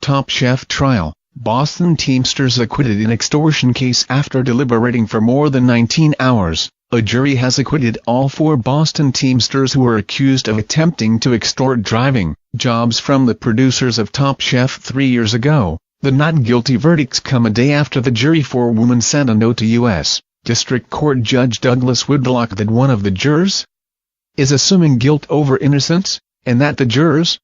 Top Chef trial, Boston Teamsters acquitted in extortion case after deliberating for more than 19 hours. A jury has acquitted all 4 Boston Teamsters who were accused of attempting to extort driving jobs from the producers of Top Chef 3 years ago. The not guilty verdicts come a day after the jury forewoman sent a note to U.S. District Court Judge Douglas Whitlock that one of the jurors is assuming guilt over innocence, and that the jurors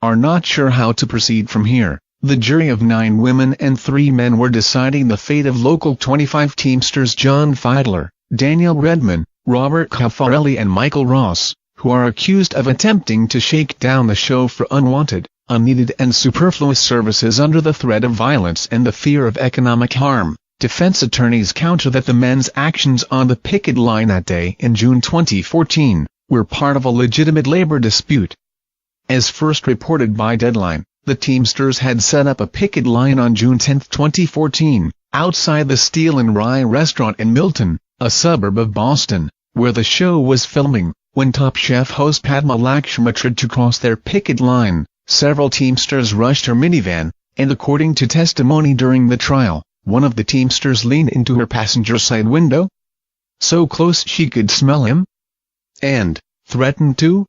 are not sure how to proceed from here. The jury of 9 women and 3 men were deciding the fate of Local 25 Teamsters John Fiedler, Daniel Redman, Robert Caffarelli and Michael Ross, who are accused of attempting to shake down the show for unwanted, unneeded and superfluous services under the threat of violence and the fear of economic harm. Defense attorneys counter that the men's actions on the picket line that day in June 2014 were part of a legitimate labor dispute. As first reported by Deadline, the Teamsters had set up a picket line on June 10, 2014, outside the Steel and Rye restaurant in Milton, a suburb of Boston, where the show was filming. When Top Chef host Padma Lakshmi tried to cross their picket line, several Teamsters rushed her minivan, and according to testimony during the trial, one of the Teamsters leaned into her passenger side window, so close she could smell him, and threatened to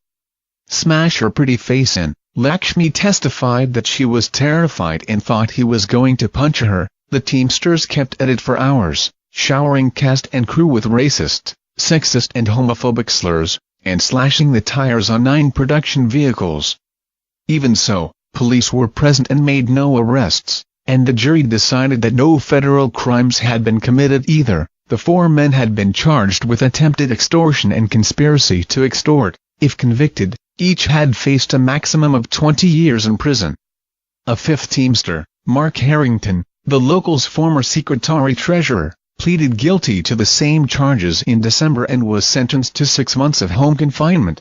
smash her pretty face in. Lakshmi testified that she was terrified and thought he was going to punch her. The Teamsters kept at it for hours, showering cast and crew with racist, sexist and homophobic slurs, and slashing the tires on 9 production vehicles. Even so, police were present and made no arrests, and the jury decided that no federal crimes had been committed either. The 4 men had been charged with attempted extortion and conspiracy to extort. If convicted, each had faced a maximum of 20 years in prison. A 5th Teamster, Mark Harrington, the local's former secretary-treasurer, pleaded guilty to the same charges in December and was sentenced to 6 months of home confinement.